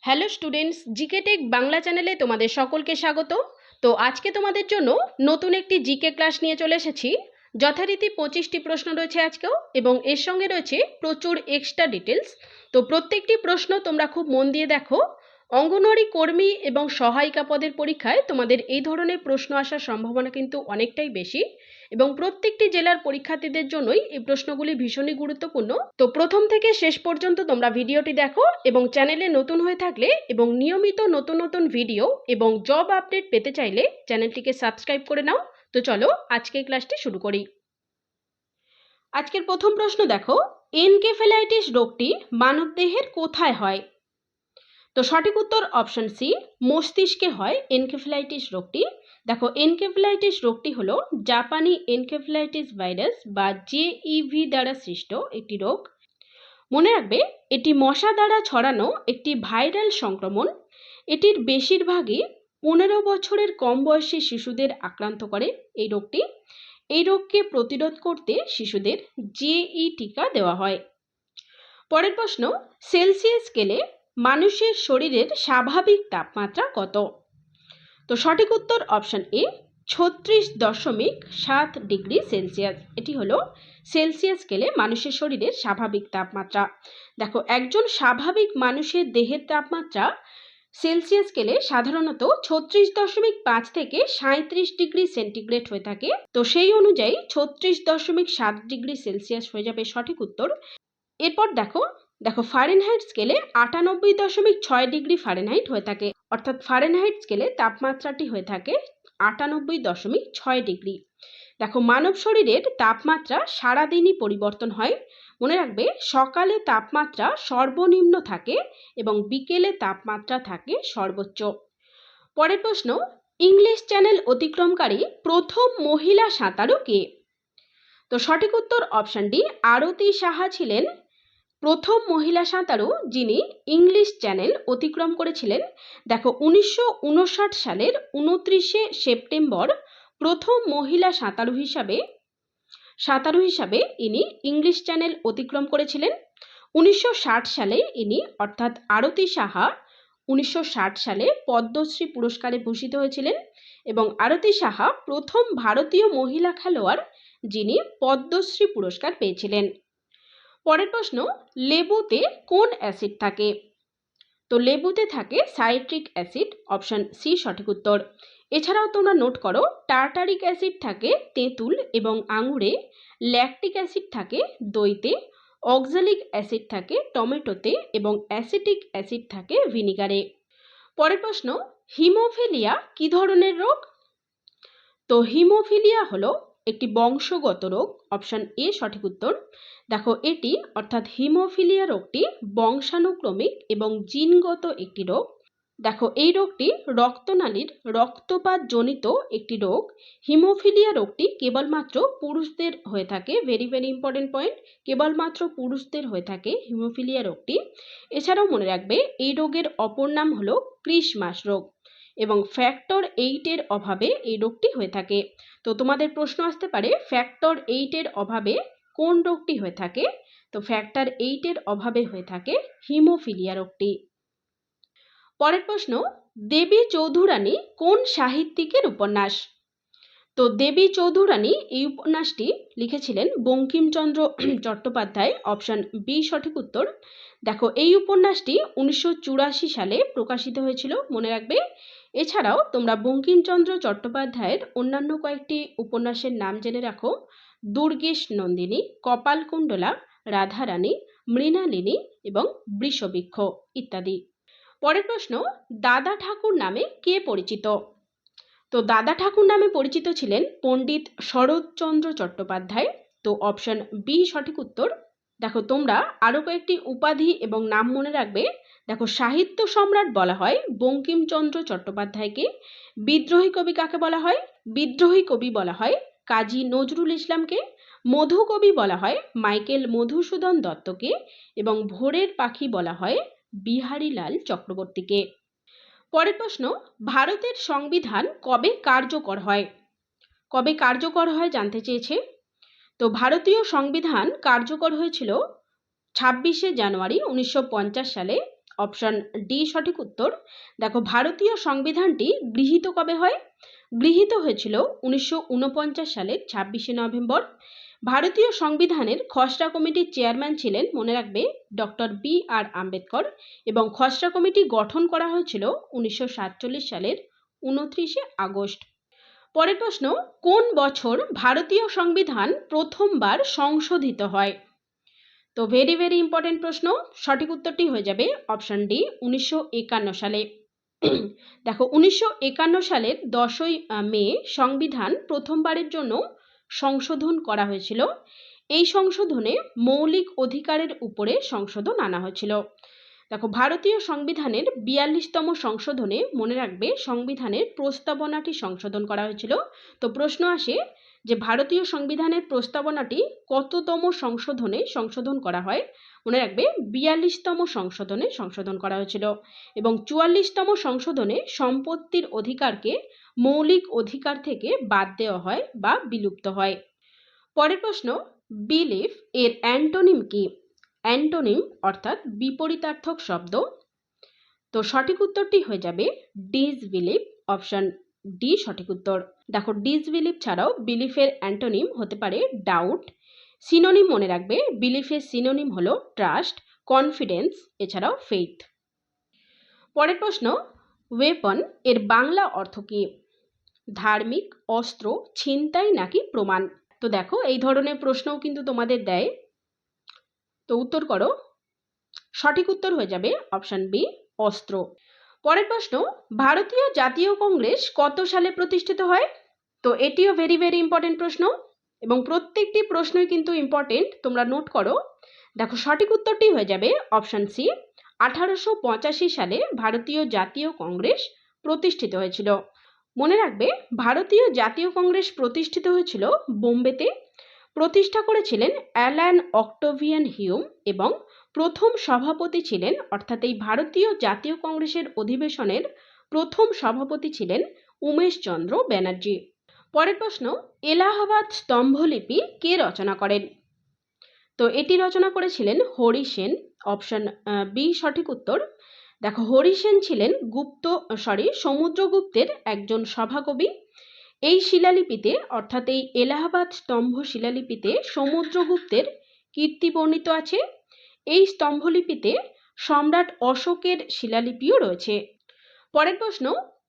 Hello students, GK tech Bangla চ্যানেলে তোমাদের সকলকে স্বাগত। তো আজকে তোমাদের জন্য নতুন একটি জিকে ক্লাস নিয়ে চলে এসেছি। যথারীতি 25টি প্রশ্ন রয়েছে আজকেও, এবং এর সঙ্গে রয়েছে প্রচুর এক্সট্রা ডিটেলস। তো প্রত্যেকটি প্রশ্ন তোমরা খুব মন দিয়ে দেখো। অঙ্গনওয়াড়ি কর্মী এবং সহায়িকা পদের পরীক্ষায় তোমাদের এই ধরনের প্রশ্ন আসার সম্ভাবনা কিন্তু অনেকটাই বেশি, এবং প্রত্যেকটি জেলার পরীক্ষার্থীদের জন্যই এই প্রশ্নগুলি ভীষণই গুরুত্বপূর্ণ। তো প্রথম থেকে শেষ পর্যন্ত তোমরা ভিডিওটি দেখো, এবং চ্যানেলে নতুন হয়ে থাকলে এবং নিয়মিত নতুন নতুন ভিডিও এবং জব আপডেট পেতে চাইলে চ্যানেলটিকে সাবস্ক্রাইব করে নাও। তো চলো আজকের ক্লাসটি শুরু করি। আজকের প্রথম প্রশ্ন দেখো, এনকেফেলাইটিস রোগটি মানবদেহের কোথায় হয়? তো সঠিক উত্তর অপশন সি, মস্তিষ্কে হয় এনকেফেলাইটিস রোগটি। দেখো, এনকেফেলাইটিস রোগটি হলো জাপানি এনকেফেলাইটিস ভাইরাস বা জেইভি দ্বারা সৃষ্ট একটি রোগ। মনে রাখবে, এটি মশা দ্বারা ছড়ানো একটি ভাইরাল সংক্রমণ। এটির বেশিরভাগই 15 বছরের কম বয়সী শিশুদের আক্রান্ত করে এই রোগটি। এই রোগকে প্রতিরোধ করতে শিশুদের জেই টিকা দেওয়া হয়। পরের প্রশ্ন, সেলসিয়াস স্কেলে মানুষের শরীরের স্বাভাবিক তাপমাত্রা কত? তো সঠিক উত্তর অপশন এ, 36.7 ডিগ্রি সেলসিয়াস। এটি হলো সেলসিয়াস স্কেলে মানুষের শরীরের স্বাভাবিক তাপমাত্রা। দেখো, একজন স্বাভাবিক মানুষের দেহের তাপমাত্রা সেলসিয়াস স্কেলে সাধারণত 36.5 থেকে 37 ডিগ্রি সেন্টিগ্রেড হয়ে থাকে। তো সেই অনুযায়ী 36.7 ডিগ্রি সেলসিয়াস হয়ে যাবে সঠিক উত্তর। এরপর দেখো দেখো ফারেনহাইট স্কেলে 98.6 ডিগ্রি ফারেনহাইট হয়ে থাকে, অর্থাৎ ফারেনহাইট স্কেলে তাপমাত্রাটি হয়ে থাকে 98.6 ডিগ্রি। দেখো, মানব শরীরের তাপমাত্রা সারাদিনই পরিবর্তন হয়। মনে রাখবে, সকালে তাপমাত্রা সর্বনিম্ন থাকে এবং বিকেলে তাপমাত্রা থাকে সর্বোচ্চ। পরের প্রশ্ন, ইংলিশ চ্যানেল অতিক্রমকারী প্রথম মহিলা সাঁতারু কে? তো সঠিক উত্তর অপশন ডি, আরতি সাহা ছিলেন প্রথম মহিলা সাঁতারু যিনি ইংলিশ চ্যানেল অতিক্রম করেছিলেন। দেখো, 1959 সালের 29শে সেপ্টেম্বর প্রথম মহিলা সাঁতারু হিসাবে ইনি ইংলিশ চ্যানেল অতিক্রম করেছিলেন। 1960 সালে ইনি অর্থাৎ আরতি সাহা 1960 সালে পদ্মশ্রী পুরস্কারে ভূষিত হয়েছিলেন, এবং আরতি সাহা প্রথম ভারতীয় মহিলা খেলোয়াড় যিনি পদ্মশ্রী পুরস্কার পেয়েছিলেন। পরের প্রশ্ন, লেবুতে কোন অ্যাসিড থাকে? তো লেবুতে থাকে সাইট্রিক অ্যাসিড, অপশন সি সঠিক উত্তর। এছাড়াও তোমরা নোট করো, টার্টারিক অ্যাসিড থাকে তেঁতুল এবং আঙুরে, ল্যাকটিক অ্যাসিড থাকে দইতে, অক্সালিক অ্যাসিড থাকে টমেটোতে, এবং অ্যাসিটিক অ্যাসিড থাকে ভিনিগারে। পরের প্রশ্ন, হিমোফিলিয়া কি ধরনের রোগ? তো হিমোফিলিয়া হলো একটি বংশগত রোগ, অপশন এ সঠিক উত্তর। দেখো, এটি অর্থাৎ হিমোফিলিয়া রোগটি বংশানুক্রমিক এবং জিনগত একটি রোগ। দেখো, এই রোগটি রক্তনালীর রক্তপাত জনিত একটি রোগ। হিমোফিলিয়া রোগটি কেবলমাত্র পুরুষদের হয়ে থাকে, ভেরি ভেরি ইম্পর্টেন্ট পয়েন্ট, কেবলমাত্র পুরুষদের হয়ে থাকে হিমোফিলিয়া রোগটি। এছাড়াও মনে রাখবে, এই রোগের অপর নাম হলো ক্রিসমাস রোগ, এবং ফ্যাক্টর 8 এর অভাবে এই রোগটি হয়ে থাকে। তো তোমাদের প্রশ্ন আসতে পারে, ফ্যাক্টর 8 এর অভাবে কোন রোগটি হয়ে থাকে? তো ফ্যাক্টর 8 এর অভাবে হয়ে থাকে হিমোফিলিয়া রোগটি। পরের প্রশ্ন, দেবী চৌধুরানী কোন সাহিত্যিকের উপন্যাস? তো দেবী চৌধুরানী এই উপন্যাসটি লিখেছিলেন বঙ্কিমচন্দ্র চট্টোপাধ্যায়, অপশন বি সঠিক উত্তর। দেখো, এই উপন্যাসটি 1984 সালে প্রকাশিত হয়েছিল, মনে রাখবে। এছাড়াও তোমরা বঙ্কিমচন্দ্র চট্টোপাধ্যায়ের অন্যান্য কয়েকটি উপন্যাসের নাম জেনে রাখো, দুর্গেশ নন্দিনী, কপালকুণ্ডলা, রাধারানী, মৃণালিনী এবং বৃষবৃক্ষ ইত্যাদি। পরের প্রশ্ন, দাদা ঠাকুর নামে কে পরিচিত? তো দাদা ঠাকুর নামে পরিচিত ছিলেন পণ্ডিত শরৎচন্দ্র চট্টোপাধ্যায়। তো অপশন বি সঠিক উত্তর। দেখো, তোমরা আরও কয়েকটি উপাধি এবং নাম মনে রাখবে। দেখো, সাহিত্য সম্রাট বলা হয় বঙ্কিমচন্দ্র চট্টোপাধ্যায়কে। বিদ্রোহী কবি কাকে বলা হয়? বিদ্রোহী কবি বলা হয় কাজী নজরুল ইসলামকে। মধু কবি বলা হয় মাইকেল মধুসূদন দত্তকে, এবং ভোরের পাখি বলা হয় বিহারীলাল চক্রবর্তীকে। পরের প্রশ্ন, ভারতের সংবিধান কবে কার্যকর হয়? কবে কার্যকর হয় জানতে চেয়েছে। তো ভারতীয় সংবিধান কার্যকর হয়েছিল 26শে জানুয়ারি 1950 সালে, অপশন ডি সঠিক উত্তর। দেখো ভারতীয় সংবিধানটি গৃহীত কবে হয়? গৃহীত হয়েছিল 1949 সালের 26শে নভেম্বর। ভারতীয় সংবিধানের খসড়া কমিটির চেয়ারম্যান ছিলেন, মনে রাখবে, ডক্টর বি.আর. আম্বেদকর, এবং খসড়া কমিটি গঠন করা হয়েছিল 1947 সালের 29শে আগস্ট। পরের প্রশ্ন, কোন বছর ভারতীয় সংবিধান প্রথমবার সংশোধিত হয়? তো ভেরি ভেরি ইম্পর্টেন্ট প্রশ্ন। সঠিক উত্তরটি হয়ে যাবে অপশন ডি 1951 সালে। দেখো 1951 সালের 10ই মে সংবিধান প্রথমবারের জন্য সংশোধন করা হয়েছিল। এই সংশোধনে মৌলিক অধিকারের উপরে সংশোধন আনা হয়েছিল। দেখো ভারতীয় সংবিধানের 42তম সংশোধনে, মনে রাখবে, সংবিধানের প্রস্তাবনাটি সংশোধন করা হয়েছিল। তো প্রশ্ন আসে যে ভারতীয় সংবিধানের প্রস্তাবনাটি কততম সংশোধনে সংশোধন করা হয়? মনে রাখবে 42তম সংশোধনে সংশোধন করা হয়েছিল। এবং 44তম সংশোধনে সম্পত্তির অধিকারকে মৌলিক অধিকার থেকে বাদ দেওয়া হয় বা বিলুপ্ত হয়। পরের প্রশ্ন, বিলিফ এর অ্যান্টোনিম কি? অ্যান্টোনিম অর্থাৎ বিপরীতার্থক শব্দ। তো সঠিক উত্তরটি হয়ে যাবে ডিসবিলিভ, অপশন ডি সঠিক উত্তর। দেখো ডিসবিলিভ ছাড়াও বিলিফের অ্যান্টোনিম হতে পারে ডাউট। সিনোনিম মনে রাখবে, বিলিফের সিনোনিম হলো ট্রাস্ট, কনফিডেন্স, এছাড়াও ফেইথ। পরের প্রশ্ন, ওয়েপন এর বাংলা অর্থ কি? ধার্মিক, অস্ত্র, ছিনতাই নাকি প্রমাণ? তো দেখো এই ধরনের প্রশ্নও কিন্তু তোমাদের দেয়। তো উত্তর করো। সঠিক উত্তর হয়ে যাবে অপশন বি অস্ত্র। পরের প্রশ্ন, ভারতীয় জাতীয় কংগ্রেস কত সালে প্রতিষ্ঠিত হয়? তো এটিও ভেরি ভেরি ইম্পর্টেন্ট প্রশ্ন, এবং প্রত্যেকটি প্রশ্নই কিন্তু ইম্পর্টেন্ট, তোমরা নোট করো। দেখো সঠিক উত্তরটি হয়ে যাবে অপশন সি 1885 সালে ভারতীয় জাতীয় কংগ্রেস প্রতিষ্ঠিত হয়েছিল। মনে রাখবে ভারতীয় জাতীয় কংগ্রেস প্রতিষ্ঠিত হয়েছিল বোম্বেতে। প্রতিষ্ঠা করেছিলেন অ্যালান অক্টোভিয়ান হিউম, এবং প্রথম সভাপতি ছিলেন, অর্থাৎ এই ভারতীয় জাতীয় কংগ্রেসের অধিবেশনের প্রথম সভাপতি ছিলেন উমেশ চন্দ্র ব্যানার্জি। পরের প্রশ্ন, এলাহাবাদ স্তম্ভলিপি কে রচনা করেন? তো এটি রচনা করেছিলেন হরি সেন, অপশন বি সঠিক উত্তর। দেখো হরি সেন ছিলেন সমুদ্রগুপ্তের একজন সভাকবি। এই শিলালিপিতে, অর্থাৎ এই এলাহাবাদ স্তম্ভ শিলালিপিতে সমুদ্রগুপ্তের কীর্তি বর্ণিত আছে। এই স্তম্ভলিপিতে সম্রাট অশোকের শিলালিপিও রয়েছে। পরের প্রশ্ন,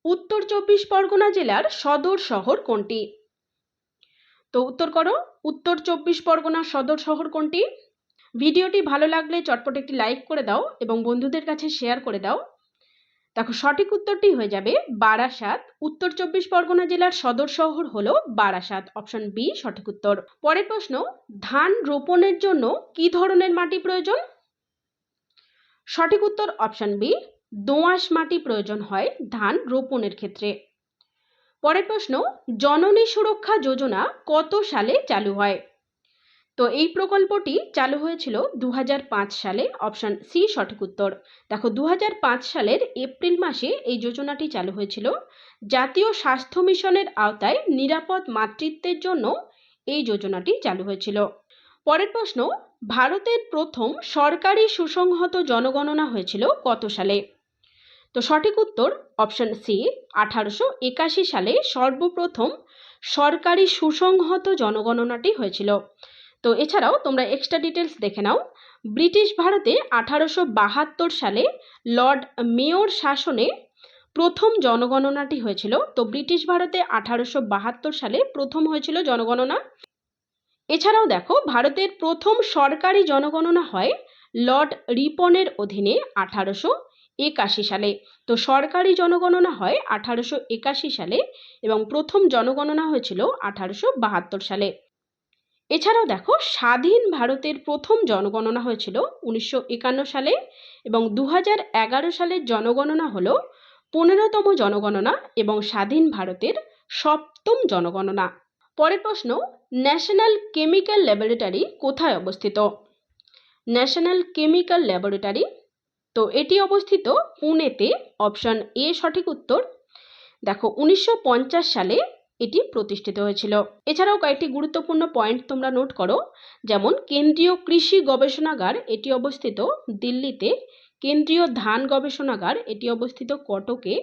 উত্তর 24 পরগনা জেলার সদর শহর কোনটি? তো উত্তর করো, উত্তর 24 পরগনার সদর শহর কোনটি? ভিডিওটি ভালো লাগলে চটপট একটি লাইক করে দাও এবং বন্ধুদের কাছে শেয়ার করে দাও। দেখো সঠিক উত্তরটি হয়ে যাবে বারাসাত। উত্তর 24 পরগনা জেলার সদর শহর হলো বারাসাত, অপশন বি সঠিক উত্তর। পরের প্রশ্ন, ধান রোপণের জন্য কি ধরনের মাটি প্রয়োজন? সঠিক উত্তর অপশন বি দোআঁশ মাটি প্রয়োজন হয় ধান রোপণের ক্ষেত্রে। পরের প্রশ্ন, জননী সুরক্ষা যোজনা কত সালে চালু হয়? তো এই প্রকল্পটি চালু হয়েছিল 2005 সালে, অপশন সি সঠিক উত্তর। দেখো 2005 সালের এপ্রিল মাসে এই যোজনাটি চালু হয়েছিল। জাতীয় স্বাস্থ্য মিশনের আওতায় নিরাপদ মাতৃত্বের জন্য এই যোজনাটি চালু হয়েছিল। পরের প্রশ্ন, ভারতের প্রথম সরকারি সুসংহত জনগণনা হয়েছিল কত সালে? তো সঠিক উত্তর অপশন সি 1881 সালে সর্বপ্রথম সরকারি সুসংহত জনগণনাটি হয়েছিল। তো এছাড়াও তোমরা এক্সট্রা ডিটেলস দেখে নাও। ব্রিটিশ ভারতে 1872 সালে লর্ড মেয়র শাসনে প্রথম জনগণনাটি হয়েছিল। তো ব্রিটিশ ভারতে 1872 সালে প্রথম হয়েছিল জনগণনা। এছাড়াও দেখো ভারতের প্রথম সরকারি জনগণনা হয় লর্ড রিপনের অধীনে 1881 সালে। তো সরকারি জনগণনা হয় 1881 সালে এবং প্রথম জনগণনা হয়েছিল 1872 সালে। এছাড়াও দেখো স্বাধীন ভারতের প্রথম জনগণনা হয়েছিল 1951 সালে এবং 2011 সালের জনগণনা হলো 15তম জনগণনা এবং স্বাধীন ভারতের 7ম জনগণনা। পরের প্রশ্ন, ন্যাশনাল কেমিক্যাল ল্যাবরেটরি কোথায় অবস্থিত? ন্যাশনাল কেমিক্যাল ল্যাবরেটরি, তো এটি অবস্থিত পুনেতে, অপশন এ সঠিক উত্তর। দেখো 1950 সালে এটি প্রতিষ্ঠিত হয়েছিল। এছাড়াও কয়েকটি গুরুত্বপূর্ণ পয়েন্ট তোমরা নোট করো, যেমন কেন্দ্রীয় কৃষি গবেষণাগার এটি অবস্থিত দিল্লিতে। কেন্দ্রীয় ধান গবেষণাগার এটি অবস্থিত কটকে,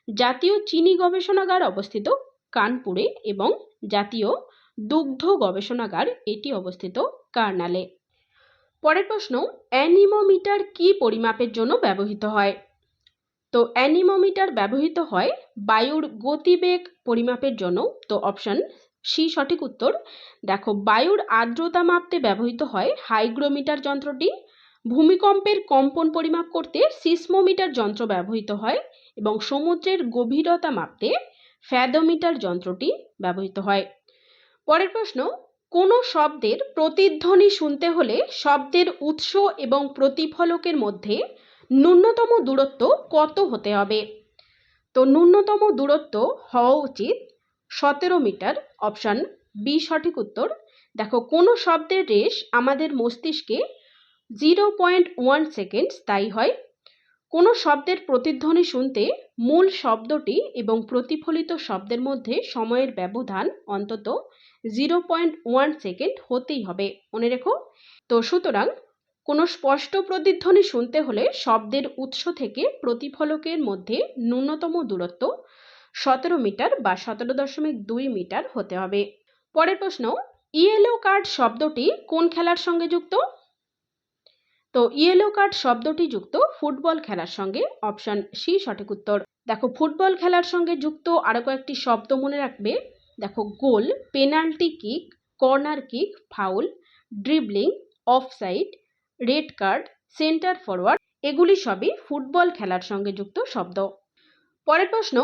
জাতীয় চিনি গবেষণাগার অবস্থিত কানপুরে এবং জাতীয় দুগ্ধ গবেষণাগার এটি অবস্থিত কার্নালে। পরের প্রশ্ন, অ্যানিমোমিটার কি পরিমাপের জন্য ব্যবহৃত হয়? তো অ্যানিমোমিটার ব্যবহৃত হয় বায়ুর গতিবেগ পরিমাপের জন্য। তো অপশন সি সঠিক উত্তর। দেখো, বায়ুর আর্দ্রতা মাপতে ব্যবহৃত হয় হাইগ্রোমিটার যন্ত্রটি, ভূমিকম্পের কম্পন পরিমাপ করতে সিসমোমিটার যন্ত্র ব্যবহৃত হয় এবং সমুদ্রের গভীরতা মাপতে ফ্যাদোমিটার যন্ত্রটি ব্যবহৃত হয়। পরের প্রশ্ন, কোনো শব্দের প্রতিধ্বনি শুনতে হলে শব্দের উৎস এবং প্রতিফলকের মধ্যে ন্যূনতম দূরত্ব কত হতে হবে? তো ন্যূনতম দূরত্ব হওয়া উচিত 17 মিটার। অপশন বি সঠিক উত্তর। দেখো, কোনো শব্দের রেশ আমাদের মস্তিষ্কে 0.1 সেকেন্ড স্থায়ী হয়। কোনো শব্দের প্রতিধ্বনি শুনতে মূল শব্দটি এবং প্রতিফলিত শব্দের মধ্যে সময়ের ব্যবধান অন্তত 0.1 সেকেন্ড হতেই হবে, মনে রেখো। তো সুতরাং কোনো স্পষ্ট প্রতিধ্বনি শুনতে হলে শব্দের উৎস থেকে প্রতিফলকের মধ্যে ন্যূনতম দূরত্ব 17 মিটার বা 17.2 মিটার হতে হবে। পরের প্রশ্ন, ইয়েলো কার্ড শব্দটি কোন খেলার সঙ্গে যুক্ত? তো ইয়েলো কার্ড শব্দটি যুক্ত ফুটবল খেলার সঙ্গে। অপশন সি সঠিক উত্তর। দেখো, ফুটবল খেলার সঙ্গে যুক্ত আরো কয়েকটি শব্দ মনে রাখবে। দেখো, goal, penalty kick, corner kick, foul, dribbling, offside, red card, centre forward, এগুলি সবই ফুটবল খেলার সঙ্গে যুক্ত শব্দ। পরের প্রশ্ন,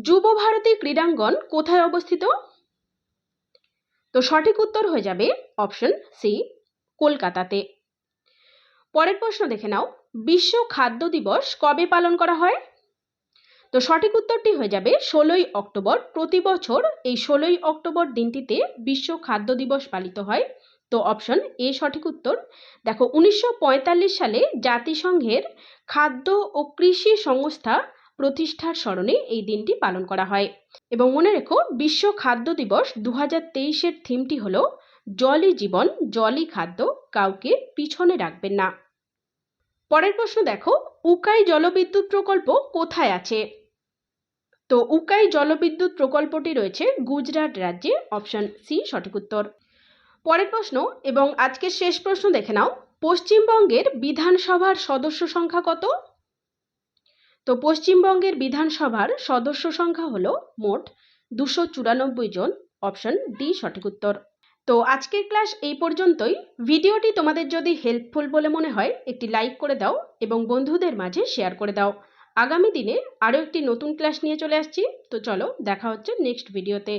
যুব ভারতী ক্রীড়াঙ্গন কোথায় অবস্থিত? তো সঠিক উত্তর হয়ে যাবে অপশন সি, কলকাতাতে। পরের প্রশ্ন দেখে নাও, বিশ্ব খাদ্য দিবস কবে পালন করা হয়? তো সঠিক উত্তরটি হয়ে যাবে 16ই অক্টোবর। প্রতি বছর এই 16ই অক্টোবর দিনটিতে বিশ্ব খাদ্য দিবস পালিত হয়। তো অপশন এ সঠিক উত্তর। দেখো, 1945 সালে জাতিসংঘের খাদ্য ও কৃষি সংস্থা প্রতিষ্ঠার স্মরণে এই দিনটি পালন করা হয়। এবং মনে রেখো, বিশ্ব খাদ্য দিবস 2023-এর থিমটি হলো জলই জীবন, জলই খাদ্য, কাউকে পিছনে রাখবেন না। পরের প্রশ্ন দেখো, উকাই জলবিদ্যুৎ প্রকল্প কোথায় আছে? তো উকাই জলবিদ্যুৎ প্রকল্পটি রয়েছে গুজরাট রাজ্যে। অপশন সি সঠিক উত্তর। পরের প্রশ্ন এবং আজকের শেষ প্রশ্ন দেখে নাও, পশ্চিমবঙ্গের বিধানসভার সদস্য সংখ্যা কত? তো পশ্চিমবঙ্গের বিধানসভার সদস্য সংখ্যা হলো মোট 294 জন। অপশন ডি সঠিক উত্তর। তো আজকের ক্লাস এই পর্যন্তই। ভিডিওটি তোমাদের যদি হেল্পফুল বলে মনে হয় একটি লাইক করে দাও এবং বন্ধুদের মাঝে শেয়ার করে দাও। আগামী দিনে আরও একটি নতুন ক্লাস নিয়ে চলে আসছি। তো চলো, দেখা হচ্ছে নেক্সট ভিডিওতে।